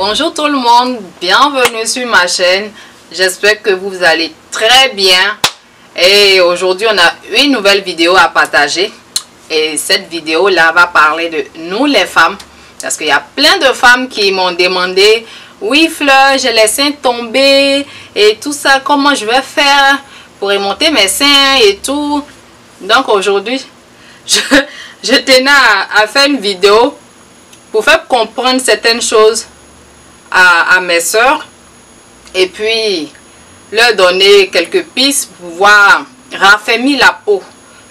Bonjour tout le monde, bienvenue sur ma chaîne. J'espère que vous allez très bien. Et aujourd'hui on a une nouvelle vidéo à partager. Et cette vidéo là va parler de nous les femmes. Parce qu'il y a plein de femmes qui m'ont demandé: oui Fleur, j'ai les seins tombés et tout ça, comment je vais faire pour remonter mes seins et tout. Donc aujourd'hui je tenais à faire une vidéo pour faire comprendre certaines choses à mes soeurs et puis leur donner quelques pistes pour pouvoir raffermir la peau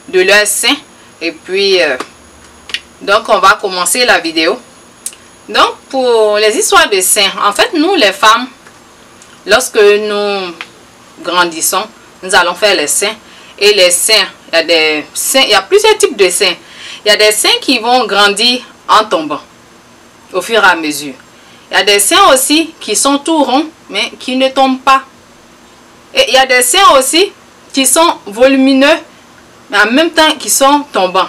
de leurs seins. Et puis donc on va commencer la vidéo. Donc pour les histoires de seins, en fait nous les femmes, lorsque nous grandissons, nous allons faire les seins. Et les seins, il y a plusieurs types de seins. Il y a des seins qui vont grandir en tombant au fur et à mesure. Il y a des seins aussi qui sont tout ronds mais qui ne tombent pas. Et il y a des seins aussi qui sont volumineux mais en même temps qui sont tombants.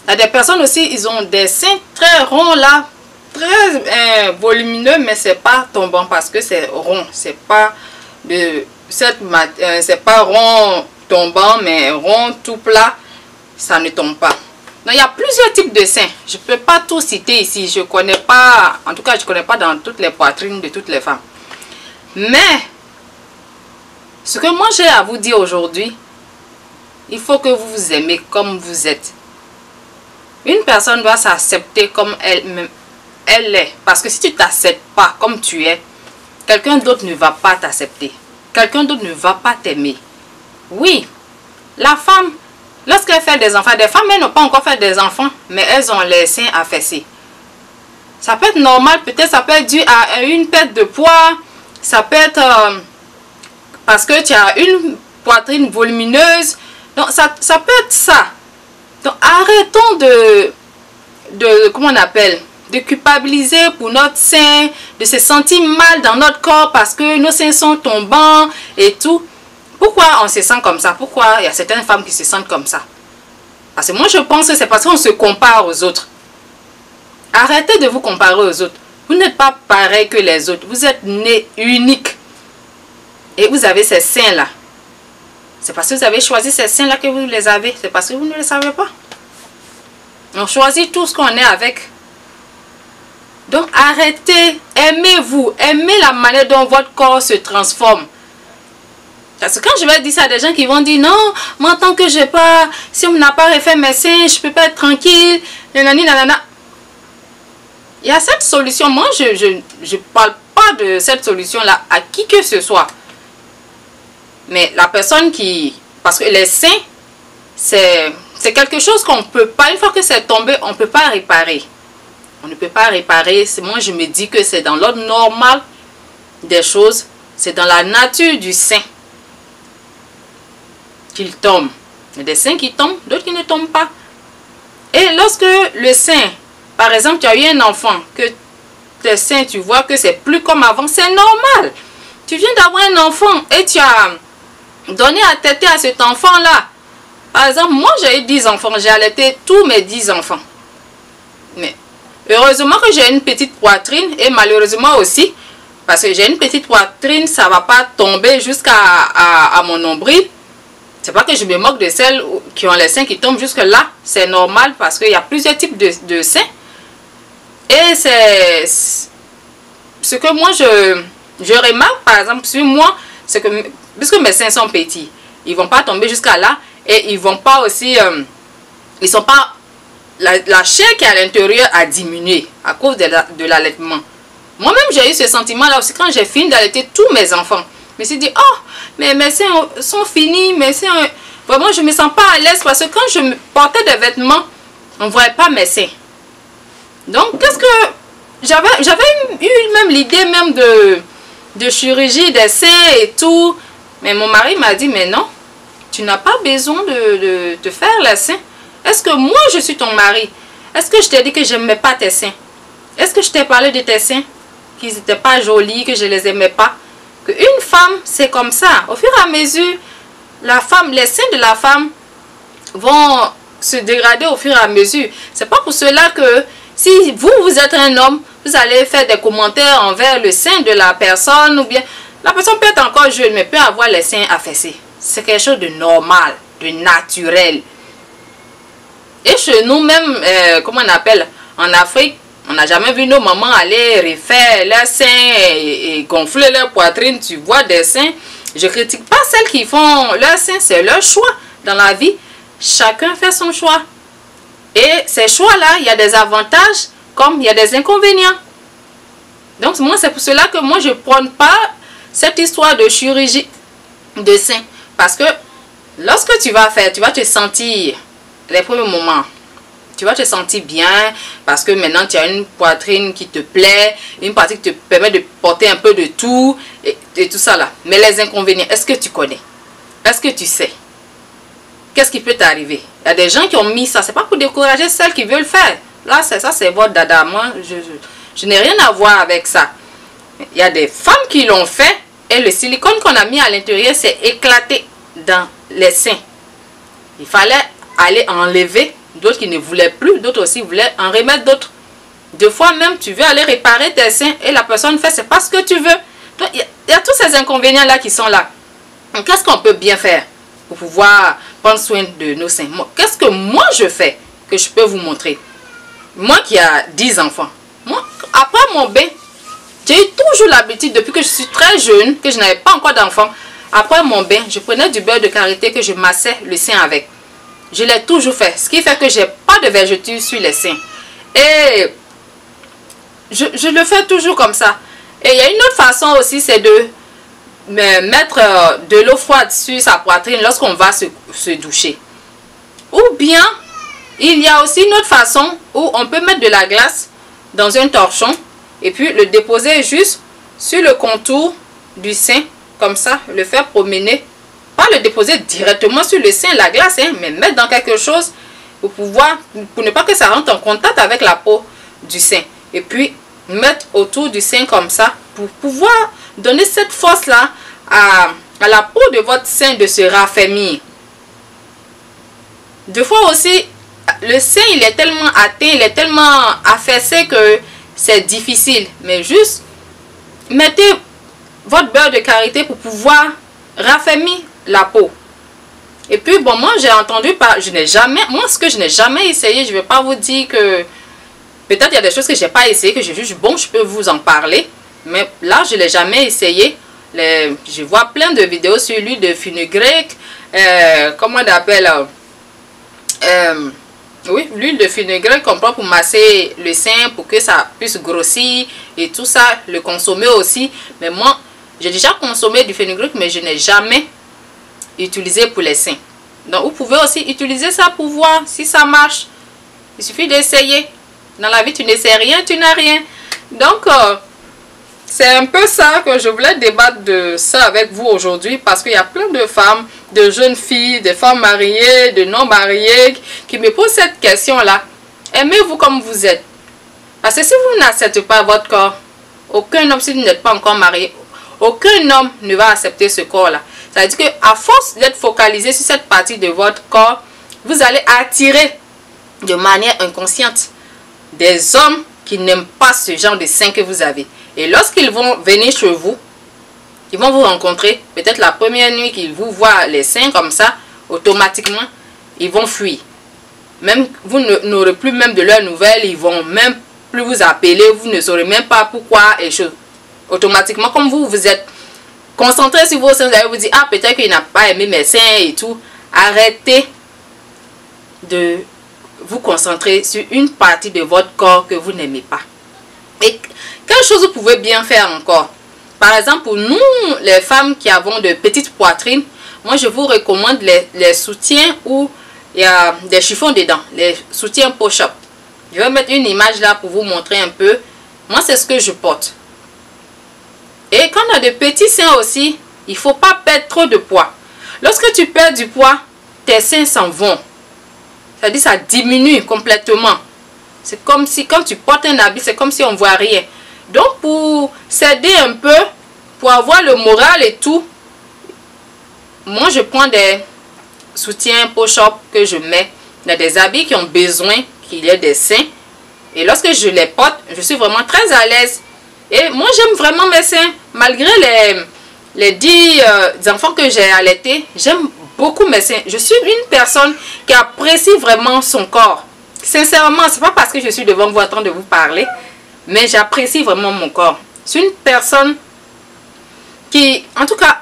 Il y a des personnes aussi, ils ont des seins très ronds là, très volumineux, mais c'est pas tombant parce que c'est rond. C'est pas c'est pas rond tombant, mais rond tout plat, ça ne tombe pas. Donc il y a plusieurs types de seins. Je ne peux pas tout citer ici. Je connais pas, en tout cas je connais pas dans toutes les poitrines de toutes les femmes. Mais ce que moi j'ai à vous dire aujourd'hui, il faut que vous vous aimez comme vous êtes. Une personne doit s'accepter comme elle est. Parce que si tu ne t'acceptes pas comme tu es, quelqu'un d'autre ne va pas t'accepter. Quelqu'un d'autre ne va pas t'aimer. Oui, la femme, lorsqu'elle fait des enfants, des femmes, elles n'ont pas encore fait des enfants, mais elles ont les seins affaissés. Ça peut être normal, peut-être ça peut être dû à une perte de poids. Ça peut être parce que tu as une poitrine volumineuse. Donc ça peut être ça. Donc arrêtons comment on appelle, de culpabiliser pour notre sein, de se sentir mal dans notre corps parce que nos seins sont tombants et tout. Pourquoi on se sent comme ça? Pourquoi il y a certaines femmes qui se sentent comme ça? Parce que moi je pense que c'est parce qu'on se compare aux autres. Arrêtez de vous comparer aux autres. Vous n'êtes pas pareil que les autres. Vous êtes nés uniques. Et vous avez ces seins là. C'est parce que vous avez choisi ces seins là que vous les avez. C'est parce que vous ne le savez pas. On choisit tout ce qu'on est avec. Donc arrêtez, aimez-vous, aimez la manière dont votre corps se transforme. Parce que quand je vais dire ça à des gens qui vont dire non, moi tant que j'ai pas, si on n'a pas refait mes seins, je peux pas être tranquille, nanani nanana. Il y a cette solution, moi je parle pas de cette solution là à qui que ce soit. Mais la personne qui, parce que les seins, c'est quelque chose qu'on peut pas, une fois que c'est tombé, on peut pas réparer. On ne peut pas réparer. Moi, je me dis que c'est dans l'ordre normal des choses. C'est dans la nature du sein qu'il tombe. Il y a des seins qui tombent, d'autres qui ne tombent pas. Et lorsque le sein, par exemple, tu as eu un enfant, que tes seins, tu vois que c'est plus comme avant, c'est normal. Tu viens d'avoir un enfant et tu as donné à téter à cet enfant-là. Par exemple, moi, j'ai eu 10 enfants. J'ai allaité tous mes 10 enfants. Mais heureusement que j'ai une petite poitrine et malheureusement aussi, parce que j'ai une petite poitrine, ça ne va pas tomber jusqu'à mon nombril. C'est pas que je me moque de celles qui ont les seins qui tombent jusque là. C'est normal parce qu'il y a plusieurs types de seins. Et c'est ce que moi je remarque, par exemple, sur moi, c'est que puisque mes seins sont petits, ils ne vont pas tomber jusqu'à là et ils vont pas aussi, ils sont pas, la chair qui est à l'intérieur a diminué à cause de l'allaitement. Moi-même, j'ai eu ce sentiment-là aussi quand j'ai fini d'allaiter tous mes enfants. Je me suis dit, oh, mais mes seins sont finis, mes seins, vraiment, je ne me sens pas à l'aise parce que quand je portais des vêtements, on ne voyait pas mes seins. Donc, qu'est-ce que... J'avais eu même l'idée même de chirurgie des seins et tout. Mais mon mari m'a dit, mais non, tu n'as pas besoin de te faire les seins. Est-ce que moi, je suis ton mari? Est-ce que je t'ai dit que je n'aimais pas tes seins? Est-ce que je t'ai parlé de tes seins? Qu'ils n'étaient pas jolis, que je ne les aimais pas? Une femme, c'est comme ça. Au fur et à mesure, les seins de la femme vont se dégrader au fur et à mesure. C'est pas pour cela que si vous êtes un homme, vous allez faire des commentaires envers le sein de la personne, ou bien la personne peut être encore jeune, mais peut avoir les seins affaissés. C'est quelque chose de normal, de naturel. Et chez nous même, comment on appelle, en Afrique, on n'a jamais vu nos mamans aller refaire leurs seins et gonfler leur poitrine. Tu vois des seins. Je ne critique pas celles qui font leurs seins, c'est leur choix dans la vie. Chacun fait son choix. Et ces choix-là, il y a des avantages comme il y a des inconvénients. Donc moi, c'est pour cela que moi, je ne prends pas cette histoire de chirurgie de seins. Parce que lorsque tu vas faire, tu vas te sentir, les premiers moments, tu vas te sentir bien parce que maintenant tu as une poitrine qui te plaît, une partie qui te permet de porter un peu de tout et tout ça là. Mais les inconvénients, est-ce que tu connais? Est-ce que tu sais? Qu'est-ce qui peut t'arriver? Il y a des gens qui ont mis ça, c'est pas pour décourager celles qui veulent faire. Là, ça c'est votre dada. Moi, je n'ai rien à voir avec ça. Il y a des femmes qui l'ont fait et le silicone qu'on a mis à l'intérieur s'est éclaté dans les seins. Il fallait aller enlever. D'autres qui ne voulaient plus, d'autres aussi voulaient en remettre d'autres. Des fois même, tu veux aller réparer tes seins et la personne fait, c'est pas ce que tu veux. Donc, il y a tous ces inconvénients-là qui sont là. Qu'est-ce qu'on peut bien faire pour pouvoir prendre soin de nos seins? Qu'est-ce que moi je fais que je peux vous montrer? Moi qui ai 10 enfants, moi, après mon bain, j'ai eu toujours l'habitude, depuis que je suis très jeune, que je n'avais pas encore d'enfants, après mon bain, je prenais du beurre de karité que je massais le sein avec. Je l'ai toujours fait. Ce qui fait que j'ai pas de vergeture sur les seins. Et je le fais toujours comme ça. Et il y a une autre façon aussi, c'est de mettre de l'eau froide sur sa poitrine lorsqu'on va se doucher. Ou bien, il y a aussi une autre façon où on peut mettre de la glace dans un torchon et puis le déposer juste sur le contour du sein. Comme ça, le faire promener. Pas le déposer directement sur le sein, la glace, hein, mais mettre dans quelque chose pour ne pas que ça rentre en contact avec la peau du sein. Et puis, mettre autour du sein comme ça pour pouvoir donner cette force-là à la peau de votre sein de se raffermir. Des fois aussi, le sein, il est tellement atteint, il est tellement affaissé que c'est difficile. Mais juste, mettez votre beurre de karité pour pouvoir raffermir la peau. Et puis bon, moi j'ai entendu ce que je n'ai jamais essayé, je ne vais pas vous dire que peut-être il y a des choses que je n'ai pas essayé, que je juge bon, je peux vous en parler, mais là je ne l'ai jamais essayé. Je vois plein de vidéos sur l'huile de fenugrec, comment on appelle, oui, l'huile de fenugrec qu'on prend pour masser le sein pour que ça puisse grossir et tout ça, le consommer aussi. Mais moi j'ai déjà consommé du fenugrec, mais je n'ai jamais utilisé pour les seins. Donc vous pouvez aussi utiliser ça pour voir si ça marche. Il suffit d'essayer. Dans la vie, tu n'essaies rien, tu n'as rien. Donc c'est un peu ça que je voulais débattre de ça avec vous aujourd'hui, parce qu'il y a plein de femmes, de jeunes filles, de femmes mariées, de non mariées qui me posent cette question là. Aimez-vous comme vous êtes? Parce que si vous n'acceptez pas votre corps, aucun homme, si vous n'êtes pas encore marié, aucun homme ne va accepter ce corps là. Ça veut dire qu'à force d'être focalisé sur cette partie de votre corps, vous allez attirer de manière inconsciente des hommes qui n'aiment pas ce genre de sein que vous avez. Et lorsqu'ils vont venir chez vous, ils vont vous rencontrer, peut-être la première nuit qu'ils vous voient les seins comme ça, automatiquement, ils vont fuir. Même vous n'aurez plus même de leurs nouvelles, ils vont même plus vous appeler, vous ne saurez même pas pourquoi et choses. Automatiquement, comme vous êtes concentré sur vos seins, vous allez vous dire, ah, peut-être qu'il n'a pas aimé mes seins et tout. Arrêtez de vous concentrer sur une partie de votre corps que vous n'aimez pas. Et quelle chose vous pouvez bien faire encore? Par exemple, pour nous, les femmes qui avons de petites poitrines, moi je vous recommande les soutiens où il y a des chiffons dedans, les soutiens push-up. Je vais mettre une image là pour vous montrer un peu. Moi, c'est ce que je porte. Et quand on a de petits seins aussi, il ne faut pas perdre trop de poids. Lorsque tu perds du poids, tes seins s'en vont. C'est-à-dire ça diminue complètement. C'est comme si quand tu portes un habit, c'est comme si on ne voit rien. Donc pour s'aider un peu, pour avoir le moral et tout, moi je prends des soutiens push-up que je mets dans des habits qui ont besoin qu'il y ait des seins. Et lorsque je les porte, je suis vraiment très à l'aise. Et moi, j'aime vraiment mes seins. Malgré les 10 enfants que j'ai allaités, j'aime beaucoup mes seins. Je suis une personne qui apprécie vraiment son corps. Sincèrement, c'est pas parce que je suis devant vous en train de vous parler, mais j'apprécie vraiment mon corps. Je suis une personne qui, en tout cas,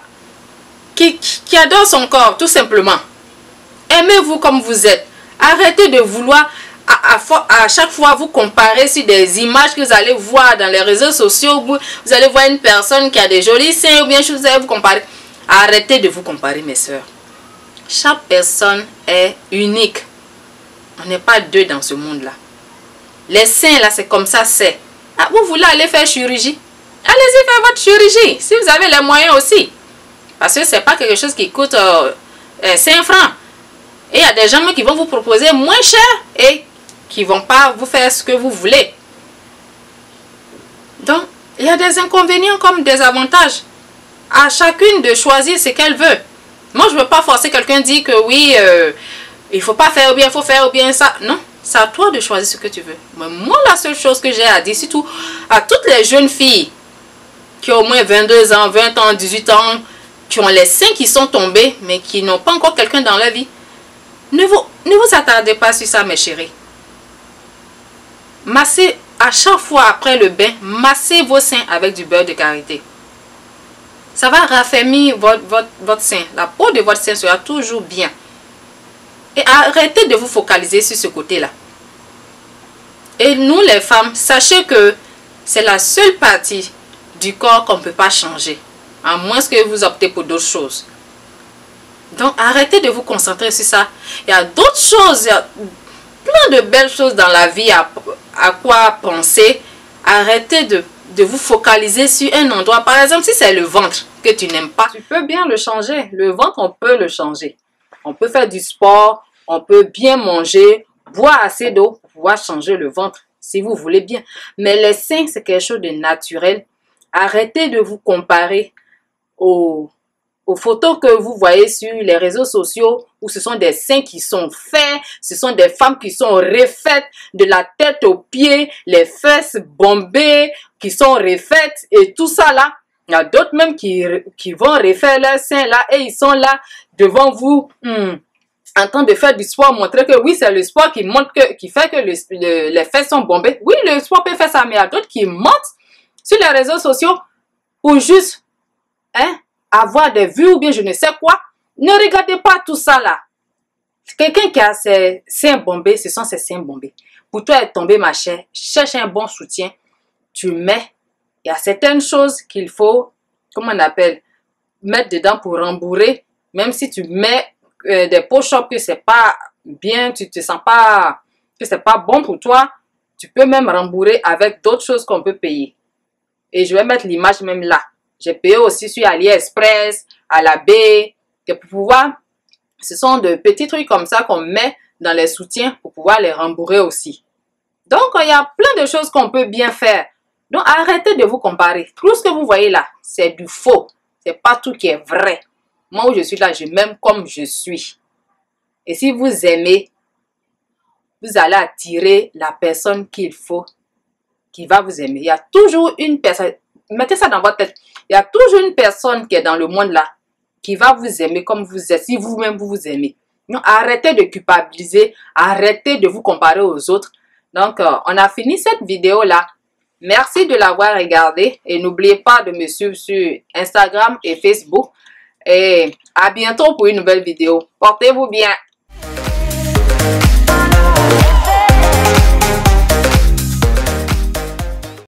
qui adore son corps, tout simplement. Aimez-vous comme vous êtes. Arrêtez de vouloir à chaque fois vous comparer sur des images que vous allez voir dans les réseaux sociaux. Vous allez voir une personne qui a des jolis seins ou bien vous allez vous comparer. Arrêtez de vous comparer, mes soeurs. Chaque personne est unique. On n'est pas deux dans ce monde-là. Les seins, là, c'est comme ça, c'est. Ah, vous voulez aller faire chirurgie? Allez-y faire votre chirurgie. Si vous avez les moyens aussi. Parce que ce n'est pas quelque chose qui coûte 5 francs. Et il y a des gens qui vont vous proposer moins cher et qui ne vont pas vous faire ce que vous voulez. Donc, il y a des inconvénients comme des avantages. À chacune de choisir ce qu'elle veut. Moi, je ne veux pas forcer quelqu'un à dire que oui, il ne faut pas faire ou bien il faut faire ou bien ça. Non, c'est à toi de choisir ce que tu veux. Mais moi, la seule chose que j'ai à dire, surtout à toutes les jeunes filles qui ont au moins 22 ans, 20 ans, 18 ans, qui ont les seins qui sont tombés, mais qui n'ont pas encore quelqu'un dans leur vie, ne vous attardez pas sur ça, mes chéris. Massez à chaque fois après le bain, massez vos seins avec du beurre de karité. Ça va raffermir votre sein. La peau de votre sein sera toujours bien. Et arrêtez de vous focaliser sur ce côté-là. Et nous, les femmes, sachez que c'est la seule partie du corps qu'on ne peut pas changer. À moins que vous optez pour d'autres choses. Donc, arrêtez de vous concentrer sur ça. Il y a d'autres choses, il y a plein de belles choses dans la vie à quoi penser. Arrêtez de vous focaliser sur un endroit. Par exemple, si c'est le ventre que tu n'aimes pas, tu peux bien le changer. Le ventre, on peut le changer. On peut faire du sport, on peut bien manger, boire assez d'eau pour pouvoir changer le ventre si vous voulez bien. Mais les seins, c'est quelque chose de naturel. Arrêtez de vous comparer aux photos que vous voyez sur les réseaux sociaux où ce sont des seins qui sont faits, ce sont des femmes qui sont refaites de la tête aux pieds, les fesses bombées qui sont refaites et tout ça là. Il y a d'autres même qui vont refaire leurs seins là et ils sont là devant vous en train de faire du sport, montrer que oui, c'est le sport qui fait que les fesses sont bombées. Oui, le sport peut faire ça, mais il y a d'autres qui montent sur les réseaux sociaux pour juste avoir des vues ou bien je ne sais quoi. Ne regardez pas tout ça là. Quelqu'un qui a ses seins bombés, ce sont ses seins bombés. Pour toi être tombé, ma chère, cherche un bon soutien. Tu mets. Il y a certaines choses qu'il faut, comment on appelle, mettre dedans pour rembourrer. Même si tu mets des push-ups que c'est pas bien, tu te sens pas, que c'est pas bon pour toi, tu peux même rembourrer avec d'autres choses qu'on peut payer. Et je vais mettre l'image même là. J'ai payé aussi sur AliExpress, à la baie, pour pouvoir, ce sont de petits trucs comme ça qu'on met dans les soutiens pour pouvoir les rembourrer aussi. Donc, il y a plein de choses qu'on peut bien faire. Donc, arrêtez de vous comparer. Tout ce que vous voyez là, c'est du faux. C'est pas tout qui est vrai. Moi où je suis là, je m'aime comme je suis. Et si vous aimez, vous allez attirer la personne qu'il faut, qui va vous aimer. Il y a toujours une personne, mettez ça dans votre tête. Il y a toujours une personne qui est dans le monde là, qui va vous aimer comme vous êtes, si vous-même vous vous aimez. Donc, arrêtez de culpabiliser, arrêtez de vous comparer aux autres. Donc, on a fini cette vidéo là. Merci de l'avoir regardé et n'oubliez pas de me suivre sur Instagram et Facebook. Et à bientôt pour une nouvelle vidéo. Portez-vous bien.